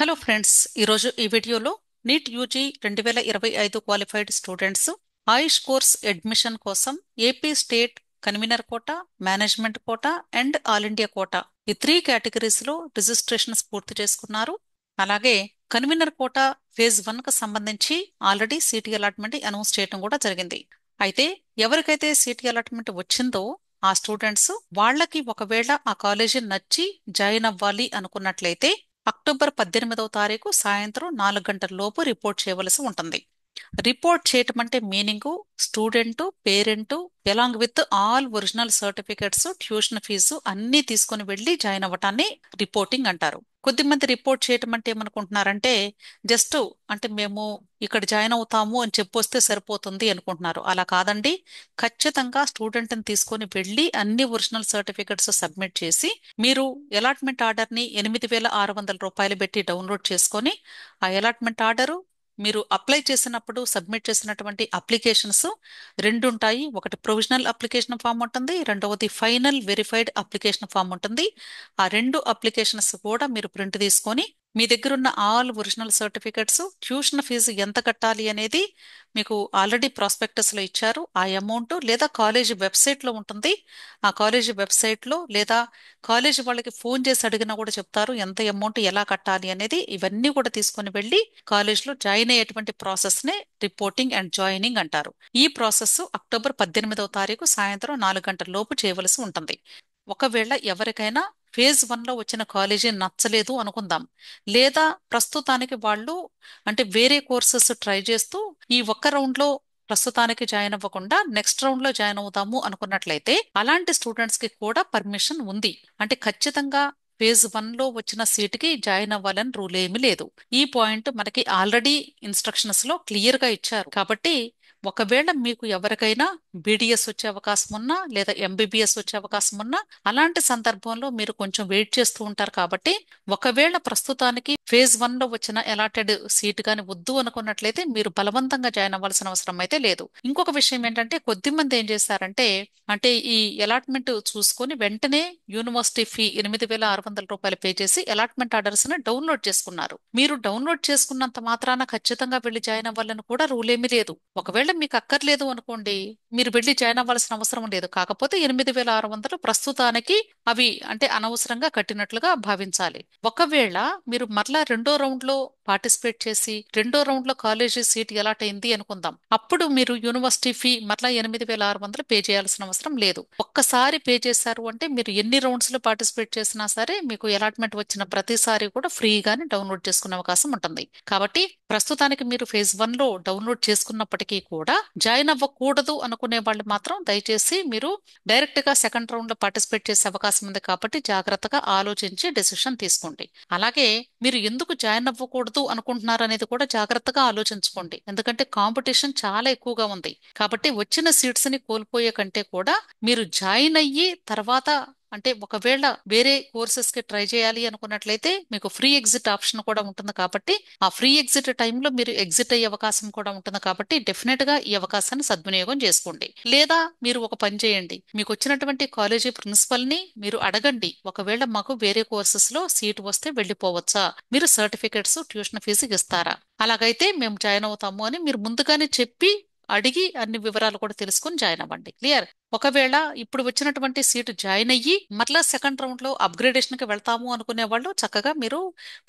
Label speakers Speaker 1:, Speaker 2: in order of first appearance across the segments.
Speaker 1: Hello friends, ఈరోజు ఈ వీడియోలో NEET UG 2025 qualified students AYUSH course admission కోసం AP state convener quota, management quota and all India quota ఈ 3 categories లో registrations పూర్తి చేసుకున్నారు. అలాగే కన్వీనర్ కోటా ఫేజ్ 1 కు సంబంధించి ఆల్రెడీ సీటీ అలాట్మెంట్ అనౌన్స్ చేయడం కూడా జరిగింది. అయితే ఎవరికైతే సీటీ అలాట్మెంట్ వచ్చిందో ఆ స్టూడెంట్స్ వాళ్ళకి ఒకవేళ ఆ కాలేజీ నచ్చి జాయిన్ అవ్వాలి అనుకున్నట్లయితే అక్టోబర్ 18వ తారీఖు సాయంత్రం 4 గంటల లోపు రిపోర్ట్ చేయవలసి ఉంటుంది. రిపోర్ట్ చేయటం అంటే meaning student, parent along with all original certificates, tuition fee అన్ని తీసుకుని వెళ్లి జాయిన్ అవ్వటాన్ని రిపోర్టింగ్ అంటారు. కొద్దిమంది రిపోర్ట్ చేయటం అంటే ఏమనుకుంటున్నారంటే జస్ట్ అంటే మేము ఇక్కడ జాయిన్ అవుతాము అని చెప్పొస్తే సరిపోతుంది అనుకుంటున్నారు. అలా కాదండి. ఖచ్చితంగా స్టూడెంట్ ని తీసుకొని వెళ్లి అన్ని ఒరిజినల్ సర్టిఫికెట్స్ సబ్మిట్ చేసి మీరు అలాట్మెంట్ ఆర్డర్ ని 8,600 రూపాయలు పెట్టి డౌన్లోడ్ చేసుకొని ఆ అలాట్మెంట్ ఆర్డర్ మీరు అప్లై చేసినప్పుడు సబ్మిట్ చేసినటువంటి అప్లికేషన్స్ రెండు ఉంటాయి. ఒకటి ప్రొవిజనల్ అప్లికేషన్ ఫామ్ ఉంటుంది, రెండవది ఫైనల్ వెరిఫైడ్ అప్లికేషన్ ఫామ్ ఉంటుంది. ఆ రెండు అప్లికేషన్స్ కూడా మీరు ప్రింట్ తీసుకొని మీ దగ్గర ఉన్న all original certificates, tuition fee ఎంత కట్టాలి అనేది మీకు ఆల్రెడీ ప్రాస్పెక్టస్ లో ఇచ్చారు. ఆ అమౌంట్ లేదా కాలేజీ వెబ్సైట్ లో ఉంటుంది. ఆ కాలేజీ వెబ్సైట్ లో లేదా కాలేజీ వాళ్ళకి ఫోన్ చేసి అడిగినా కూడా చెప్తారు ఎంత అమౌంట్ ఎలా కట్టాలి అనేది. ఇవన్నీ కూడా తీసుకొని వెళ్ళి కాలేజ్లో జాయిన్ అయ్యేటువంటి ప్రాసెస్ నే రిపోర్టింగ్ అండ్ జాయినింగ్ అంటారు. ఈ ప్రాసెస్ అక్టోబర్ 18వ తారీఖు సాయంత్రం 4 గంటల లోపు చేయవలసి ఉంటుంది. ఒకవేళ ఎవరికైనా ఫేజ్ 1 లో వచ్చిన కాలేజీ నచ్చలేదు అనుకుందాం, లేదా ప్రస్తుతానికి వాళ్ళు అంటే వేరే కోర్సెస్ ట్రై చేస్తూ ఈ ఒక్క రౌండ్ లో ప్రస్తుతానికి జాయిన్ అవ్వకుండా నెక్స్ట్ రౌండ్ లో జాయిన్ అవుతాము అనుకున్నట్లయితే అలాంటి స్టూడెంట్స్ కి కూడా పర్మిషన్ ఉంది. అంటే ఖచ్చితంగా ఫేజ్ 1 లో వచ్చిన సీటుకి జాయిన్ అవ్వాలని రూల్ ఏమీ లేదు. ఈ పాయింట్ మనకి ఆల్రెడీ ఇన్స్ట్రక్షన్స్ లో క్లియర్ గా ఇచ్చారు. కాబట్టి ఒకవేళ మీకు ఎవరికైనా బీడీఎస్ వచ్చే అవకాశం ఉన్నా లేదా ఎంబీబీఎస్ వచ్చే అవకాశం ఉన్నా అలాంటి సందర్భంలో మీరు కొంచెం వెయిట్ చేస్తూ ఉంటారు. కాబట్టి ఒకవేళ ప్రస్తుతానికి ఫేజ్ 1 లో వచ్చిన అలాటెడ్ సీట్ గాని వద్దు అనుకున్నట్లయితే మీరు బలవంతంగా జాయిన్ అవ్వాల్సిన అవసరం అయితే లేదు. ఇంకొక విషయం ఏంటంటే కొద్దిమంది ఏం చేశారంటే అంటే ఈ అలాట్మెంట్ చూసుకొని వెంటనే యూనివర్సిటీ ఫీ 8,600 రూపాయలు పే చేసి అలాట్మెంట్ ఆర్డర్స్ ని డౌన్లోడ్ చేసుకున్నారు. మీరు డౌన్లోడ్ చేసుకున్నంత మాత్రాన ఖచ్చితంగా వెళ్లి జాయిన్ అవ్వాలని కూడా రూల్ ఏమీ లేదు. ఒకవేళ మీకు అక్కర్లేదు అనుకోండి, మీరు వెళ్లి జాయిన్ అవ్వాల్సిన అవసరం లేదు. కాకపోతే 8,600 ప్రస్తుతానికి అవి అంటే అనవసరంగా కట్టినట్లుగా భావించాలి. ఒకవేళ మీరు మరలా రెండో రౌండ్ లో పార్టిసిపేట్ చేసి రెండో రౌండ్ లో కాలేజీ సీట్ అలాట్ అయింది అనుకుందాం, అప్పుడు మీరు యూనివర్సిటీ ఫీ మరలా 8,600 పే చేయాల్సిన అవసరం లేదు. ఒక్కసారి పే చేశారు అంటే మీరు ఎన్ని రౌండ్స్ లో పార్టిసిపేట్ చేసినా సరే మీకు అలాట్మెంట్ వచ్చిన ప్రతిసారి కూడా ఫ్రీగానే డౌన్లోడ్ చేసుకునే అవకాశం ఉంటుంది. కాబట్టి ప్రస్తుతానికి మీరు ఫేజ్ 1 లో డౌన్లోడ్ చేసుకున్నప్పటికీ కూడా జాయిన్ అవ్వకూడదు అనుకునే వాళ్ళు మాత్రం దయచేసి మీరు డైరెక్ట్ గా సెకండ్ రౌండ్ లో పార్టిసిపేట్ చేసే అవకాశం ఉంది. కాబట్టి జాగ్రత్తగా ఆలోచించి డెసిషన్ తీసుకోండి. అలాగే మీరు ఎందుకు జాయిన్ అవ్వకూడదు అనుకుంటున్నారు అనేది కూడా జాగ్రత్తగా ఆలోచించుకోండి. ఎందుకంటే కాంపిటీషన్ చాలా ఎక్కువగా ఉంది. కాబట్టి వచ్చిన సీట్స్ ని కోల్పోయే కంటే కూడా మీరు జాయిన్ అయ్యి తర్వాత అంటే ఒకవేళ వేరే కోర్సెస్ కి ట్రై చేయాలి అనుకున్నట్లయితే మీకు ఫ్రీ ఎగ్జిట్ ఆప్షన్ కూడా ఉంటుంది. కాబట్టి ఆ ఫ్రీ ఎగ్జిట్ టైంలో మీరు ఎగ్జిట్ అయ్యే అవకాశం కూడా ఉంటుంది. కాబట్టి డెఫినెట్ గా ఈ అవకాశాన్ని సద్వినియోగం చేసుకోండి. లేదా మీరు ఒక పని చేయండి, మీకు వచ్చినటువంటి కాలేజీ ప్రిన్సిపల్ ని మీరు అడగండి, ఒకవేళ మాకు వేరే కోర్సెస్ లో సీట్ వస్తే వెళ్ళిపోవచ్చా, మీరు సర్టిఫికెట్స్, ట్యూషన్ ఫీజు ఇస్తారా, అలాగైతే మేము జాయిన్ అవుతాము అని మీరు ముందుగానే చెప్పి అడిగి అన్ని వివరాలు కూడా తెలుసుకుని జాయిన్ అవ్వండి. క్లియర్? ఒకవేళ ఇప్పుడు వచ్చినటువంటి సీటు జాయిన్ అయ్యి మరలా సెకండ్ రౌండ్ లో అప్గ్రేడేషన్ కి వెళ్తాము అనుకునే వాళ్ళు చక్కగా మీరు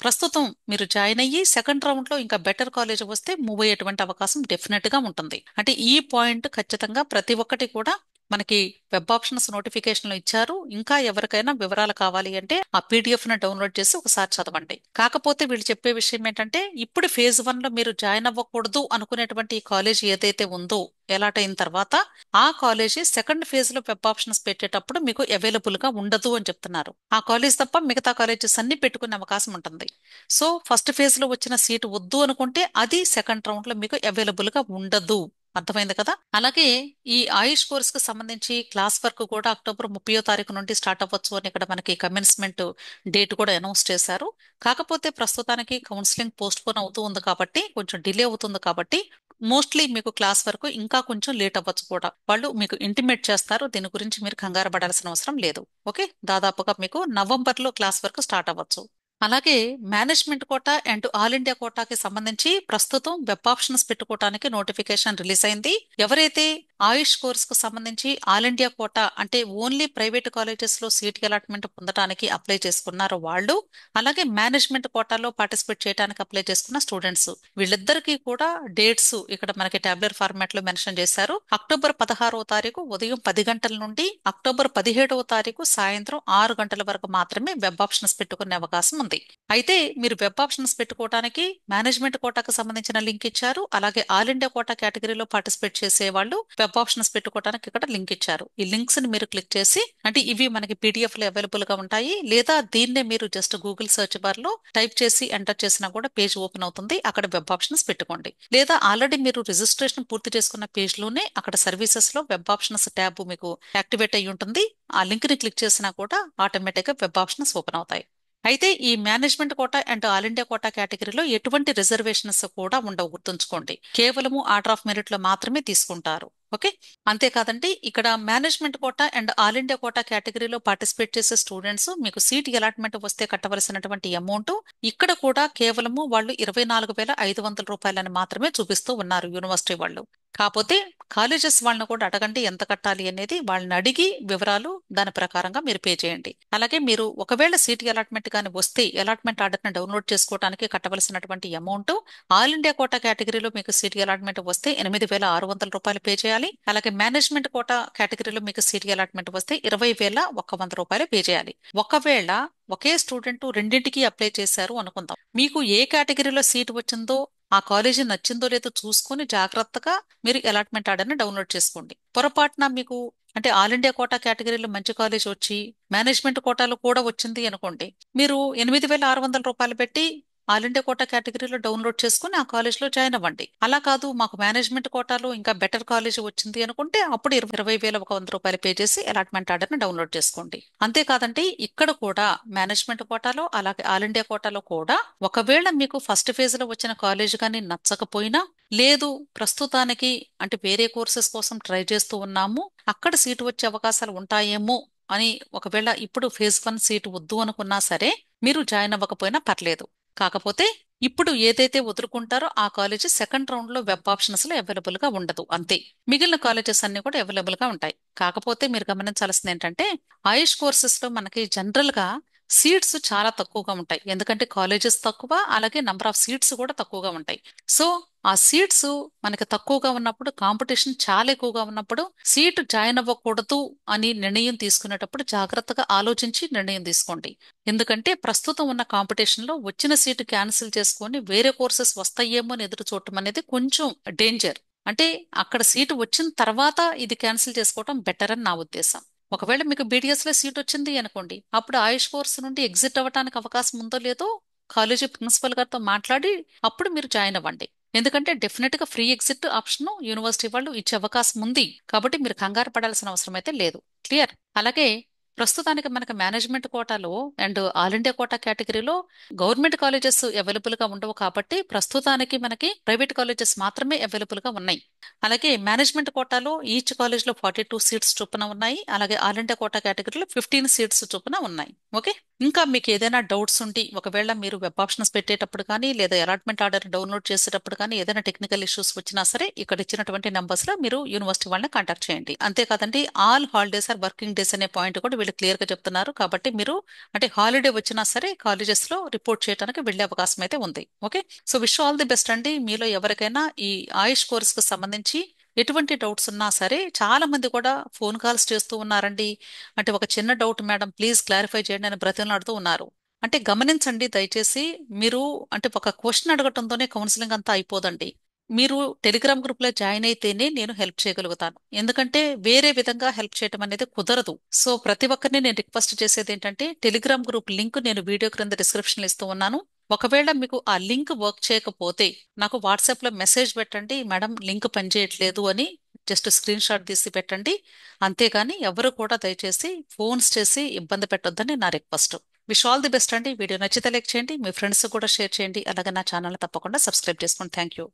Speaker 1: ప్రస్తుతం మీరు జాయిన్ అయ్యి సెకండ్ రౌండ్ లో ఇంకా బెటర్ కాలేజ్ వస్తే మూవ్ అయ్యేటువంటి అవకాశం డెఫినెట్ గా ఉంటుంది. అంటే ఈ పాయింట్ ఖచ్చితంగా ప్రతి ఒక్కటి కూడా మనకి వెబ్ ఆప్షన్స్ నోటిఫికేషన్ లో ఇచ్చారు. ఇంకా ఎవరికైనా వివరాలు కావాలి అంటే ఆ పీడిఎఫ్ ని డౌన్లోడ్ చేసి ఒకసారి చదవండి. కాకపోతే వీళ్ళు చెప్పే విషయం ఏంటంటే ఇప్పుడు ఫేజ్ 1 లో మీరు జాయిన్ అవ్వకూడదు అనుకునేటువంటి ఈ కాలేజ్ ఏదైతే ఉందో ఎలాట్ అయిన తర్వాత ఆ కాలేజీ సెకండ్ ఫేజ్ లో వెబ్ ఆప్షన్స్ పెట్టేటప్పుడు మీకు అవైలబుల్ గా ఉండదు అని చెప్తున్నారు. ఆ కాలేజ్ తప్ప మిగతా కాలేజెస్ అన్ని పెట్టుకునే అవకాశం ఉంటుంది. సో ఫస్ట్ ఫేజ్ లో వచ్చిన సీటు వద్దు అనుకుంటే అది సెకండ్ రౌండ్ లో మీకు అవైలబుల్ గా ఉండదు. అర్థమైంది కదా? అలాగే ఈ ఆయుష్ కోర్స్ కు సంబంధించి క్లాస్ వర్క్ కూడా అక్టోబర్ 30వ తారీఖు నుండి స్టార్ట్ అవ్వచ్చు అని ఇక్కడ మనకి కమెన్స్మెంట్ డేట్ కూడా అనౌన్స్ చేశారు. కాకపోతే ప్రస్తుతానికి కౌన్సిలింగ్ పోస్ట్ పోన్ అవుతూ ఉంది కాబట్టి కొంచెం డిలే అవుతుంది. కాబట్టి మోస్ట్లీ మీకు క్లాస్ వరకు ఇంకా కొంచెం లేట్ అవ్వచ్చు కూడా. వాళ్ళు మీకు ఇంటిమేట్ చేస్తారు. దీని గురించి మీరు కంగారు పడాల్సిన అవసరం లేదు. ఓకే, దాదాపుగా మీకు నవంబర్ లో క్లాస్ వరకు స్టార్ట్ అవ్వచ్చు. అలాగే management quota and all India కోటాకి సంబంధించి ప్రస్తుతం వెబ్ ఆప్షన్స్ పెట్టుకోవడానికి నోటిఫికేషన్ రిలీజ్ అయింది. ఎవరైతే ఆయుష్ కోర్స్ కు సంబంధించి ఆల్ ఇండియా కోటా అంటే ఓన్లీ ప్రైవేట్ కాలేజెస్ లో సీట్ అలాట్మెంట్ పొందడానికి అప్లై చేసుకున్నారో వాళ్ళు, అలాగే మేనేజ్మెంట్ కోటాలో పార్టిసిపేట్ చేయడానికి అప్లై చేసుకున్న స్టూడెంట్స్, వీళ్ళిద్దరికీ కూడా డేట్స్ ఇక్కడ మనకి టాబ్లెట్ ఫార్మాట్ లో మెన్షన్ చేశారు. అక్టోబర్ 16వ తారీఖు ఉదయం 10 గంటల నుండి అక్టోబర్ 17వ తారీఖు సాయంత్రం 6 గంటల వరకు మాత్రమే వెబ్ ఆప్షన్స్ పెట్టుకునే అవకాశం ఉంది. అయితే మీరు వెబ్ ఆప్షన్స్ పెట్టుకోవడానికి మేనేజ్మెంట్ కోటాకు సంబంధించిన లింక్ ఇచ్చారు, అలాగే ఆల్ ఇండియా కోటా కేటగిరీలో పార్టిసిపేట్ చేసే వాళ్ళు వెబ్ ఆప్షన్స్ పెట్టుకోవడానికి ఇక్కడ లింక్ ఇచ్చారు. ఈ లింక్స్ ని మీరు క్లిక్ చేసి, అంటే ఇవి మనకి పీడిఎఫ్ లో అవైలబుల్ గా ఉంటాయి, లేదా దీన్నే మీరు జస్ట్ గూగుల్ సెర్చ్ బార్ లో టైప్ చేసి ఎంటర్ చేసినా కూడా పేజ్ ఓపెన్ అవుతుంది. అక్కడ వెబ్ ఆప్షన్స్ పెట్టుకోండి. లేదా ఆల్రెడీ మీరు రిజిస్ట్రేషన్ పూర్తి చేసుకున్న పేజ్ లోనే అక్కడ సర్వీసెస్ లో వెబ్ ఆప్షన్స్ ట్యాబ్ మీకు యాక్టివేట్ అయ్యి ఉంటుంది. ఆ లింక్ ని క్లిక్ చేసినా కూడా ఆటోమేటిక్ గా వెబ్ ఆప్షన్స్ ఓపెన్ అవుతాయి. అయితే ఈ management quota and all India quota కేటగిరీలో ఎటువంటి రిజర్వేషన్స్ కూడా ఉండవు, గుర్తుంచుకోండి. కేవలము ఆర్డర్ ఆఫ్ మెరిట్ లో మాత్రమే తీసుకుంటారు. ఓకే. అంతేకాదండి, ఇక్కడ management quota and all India quota కేటగిరీలో పార్టిసిపేట్ చేసే స్టూడెంట్స్ మీకు సీట్ అలాట్మెంట్ వస్తే కట్టవలసినటువంటి అమౌంట్ ఇక్కడ కూడా కేవలము వాళ్ళు 24,500 రూపాయలని మాత్రమే చూపిస్తూ ఉన్నారు యూనివర్సిటీ వాళ్ళు. కాకపోతే కాలేజెస్ వాళ్ళని కూడా అడగండి ఎంత కట్టాలి అనేది, వాళ్ళని అడిగి వివరాలు దాని ప్రకారంగా మీరు పే చేయండి. అలాగే మీరు ఒకవేళ సీట్ అలాట్మెంట్ కానీ వస్తే అలాట్మెంట్ ఆర్డర్ ని డౌన్లోడ్ చేసుకోవడానికి కట్టవలసినటువంటి అమౌంట్, ఆల్ ఇండియా కోటా కేటగిరీలో మీకు సీట్ అలాట్మెంట్ వస్తే 8,600 రూపాయలు పే చేయాలి. అలాగే మేనేజ్మెంట్ కోటా కేటగిరీలో మీకు సీట్ అలాట్మెంట్ వస్తే 20,100 రూపాయలు పే చేయాలి. ఒకవేళ ఒకే స్టూడెంట్ రెండింటికి అప్లై చేశారు అనుకుందాం, మీకు ఏ కేటగిరీలో సీట్ వచ్చిందో ఆ కాలేజీ నచ్చిందో లేదో చూసుకొని జాగ్రత్తగా మీరు అలాట్మెంట్ ఆర్డర్ని డౌన్లోడ్ చేసుకోండి. పొరపాటున మీకు అంటే ఆల్ ఇండియా కోటా కేటగిరీలో మంచి కాలేజ్ వచ్చి మేనేజ్మెంట్ కోటాలో కూడా వచ్చింది అనుకోండి, మీరు 8,600 రూపాయలు పెట్టి ఆల్ ఇండియా కోటా కేటగిరీలో డౌన్లోడ్ చేసుకుని ఆ కాలేజ్లో జాయిన్ అవ్వండి. అలా కాదు మాకు మేనేజ్మెంట్ కోటాలో ఇంకా బెటర్ కాలేజ్ వచ్చింది అనుకుంటే అప్పుడు 20,100 రూపాయలు పే చేసి అలాట్మెంట్ ఆర్డర్ని డౌన్లోడ్ చేసుకోండి. అంతేకాదండి, ఇక్కడ కూడా మేనేజ్మెంట్ కోటాలో అలాగే ఆల్ ఇండియా కోటాలో కూడా ఒకవేళ మీకు ఫస్ట్ ఫేజ్ లో వచ్చిన కాలేజ్ కానీ నచ్చకపోయినా, లేదు ప్రస్తుతానికి అంటే వేరే కోర్సెస్ కోసం ట్రై చేస్తూ ఉన్నాము, అక్కడ సీటు వచ్చే అవకాశాలు ఉంటాయేమో అని ఒకవేళ ఇప్పుడు ఫేజ్ 1 సీటు వద్దు అనుకున్నా సరే మీరు జాయిన్ అవ్వకపోయినా పర్లేదు. కాకపోతే ఇప్పుడు ఏదైతే వదులుకుంటారో ఆ కాలేజ్ సెకండ్ రౌండ్ లో వెబ్ ఆప్షన్స్ లో అవైలబుల్ గా ఉండదు అంతే. మిగిలిన కాలేజెస్ అన్ని కూడా అవైలబుల్ గా ఉంటాయి. కాకపోతే మీరు గమనించాల్సింది ఏంటంటే ఆయుష్ కోర్సెస్ లో మనకి జనరల్ గా సీట్స్ చాలా తక్కువగా ఉంటాయి. ఎందుకంటే కాలేజెస్ తక్కువ, అలాగే నంబర్ ఆఫ్ సీట్స్ కూడా తక్కువగా ఉంటాయి. సో ఆ సీట్స్ మనకి తక్కువగా ఉన్నప్పుడు, కాంపిటీషన్ చాలా ఎక్కువగా ఉన్నప్పుడు సీటు జాయిన్ అవ్వకూడదు అని నిర్ణయం తీసుకునేటప్పుడు జాగ్రత్తగా ఆలోచించి నిర్ణయం తీసుకోండి. ఎందుకంటే ప్రస్తుతం ఉన్న కాంపిటీషన్ లో వచ్చిన సీటు క్యాన్సిల్ చేసుకొని వేరే కోర్సెస్ వస్తాయేమో అని ఎదురు చూడటం అనేది కొంచెం డేంజర్. అంటే అక్కడ సీటు వచ్చిన తర్వాత ఇది క్యాన్సిల్ చేసుకోవటం బెటర్ అని నా ఉద్దేశం. ఒకవేళ మీకు బీడిఎస్ లో సీట్ వచ్చింది అనుకోండి, అప్పుడు ఆయుష్ కోర్స్ నుండి ఎగ్జిట్ అవ్వడానికి అవకాశం ఉందో లేదో కాలేజీ ప్రిన్సిపల్ గారితో మాట్లాడి అప్పుడు మీరు జాయిన్ అవ్వండి. ఎందుకంటే డెఫినెట్ గా ఫ్రీ ఎగ్జిట్ ఆప్షన్ యూనివర్సిటీ వాళ్ళు ఇచ్చే అవకాశం ఉంది. కాబట్టి మీరు కంగారు పడాల్సిన అవసరం అయితే లేదు. క్లియర్. అలాగే ప్రస్తుతానికి మనకి మేనేజ్మెంట్ కోటాలో అండ్ ఆల్ ఇండియా కోటా కేటగిరీలో గవర్నమెంట్ కాలేజెస్ అవైలబుల్ గా ఉండవు, కాబట్టి ప్రస్తుతానికి మనకి ప్రైవేట్ కాలేజెస్ మాత్రమే అవైలబుల్ గా ఉన్నాయి. అలాగే మేనేజ్మెంట్ కోటాలో ఈచ్ కాలేజ్ లో 42 సీట్స్ చొప్పున ఉన్నాయి. అలాగే ఆల్ ఇండియా కోటా కేటగిరీలో 15 సీట్స్ చొప్పున ఉన్నాయి. ఓకే. ఇంకా మీకు ఏదైనా డౌట్స్ ఉండి ఒకవేళ మీరు వెబ్ ఆప్షన్స్ పెట్టేటప్పుడు కానీ లేదా అలాట్మెంట్ ఆర్డర్ డౌన్లోడ్ చేసేటప్పుడు కానీ ఏదైనా టెక్నికల్ ఇష్యూస్ వచ్చినా సరే ఇక్కడ ఇచ్చినటువంటి నంబర్స్ లో మీరు యూనివర్సిటీ వాళ్ళని కాంటాక్ట్ చేయండి. అంతేకాదండి, all holidays or working days అనే పాయింట్ కూడా వీళ్ళు క్లియర్ గా చెప్తున్నారు. కాబట్టి మీరు అంటే హాలిడే వచ్చినా సరే కాలేజెస్ లో రిపోర్ట్ చేయడానికి వెళ్లే అవకాశం అయితే ఉంది. Okay. So wish all the best అండి. మీలో ఎవరికైనా ఈ ఆయుష్ కోర్స్ కు సంబంధించి ఎటువంటి డౌట్స్ ఉన్నా సరే, చాలా మంది కూడా ఫోన్ కాల్స్ చేస్తూ ఉన్నారండి. అంటే ఒక చిన్న డౌట్ మేడం ప్లీజ్ క్లారిఫై చేయండి అని బ్రతిమలాడుతూ ఉన్నారు. అంటే గమనించండి దయచేసి, మీరు అంటే ఒక క్వశ్చన్ అడగటంతోనే కౌన్సిలింగ్ అంతా అయిపోదండి. మీరు టెలిగ్రామ్ గ్రూప్ లో జాయిన్ అయితేనే నేను హెల్ప్ చేయగలుగుతాను. ఎందుకంటే వేరే విధంగా హెల్ప్ చేయడం అనేది కుదరదు. సో ప్రతి ఒక్కరిని నేను రిక్వెస్ట్ చేసేది ఏంటంటే టెలిగ్రామ్ గ్రూప్ లింక్ నేను వీడియో క్రింద డిస్క్రిప్షన్ ఇస్తూ ఉన్నాను. ఒకవేళ మీకు ఆ లింక్ వర్క్ చేయకపోతే నాకు వాట్సాప్ లో మెసేజ్ పెట్టండి, మేడం లింక్ పనిచేయట్లేదు అని జస్ట్ స్క్రీన్ షాట్ తీసి పెట్టండి. అంతేగాని ఎవరు కూడా దయచేసి ఫోన్స్ చేసి ఇబ్బంది పెట్టొద్దని నా request. Wish all the best అండి. వీడియో నచ్చితే లైక్ చేయండి, మీ ఫ్రెండ్స్ కూడా షేర్ చేయండి, అలాగే నా ఛానల్ తప్పకుండా సబ్స్క్రైబ్ చేసుకోండి. Thank you.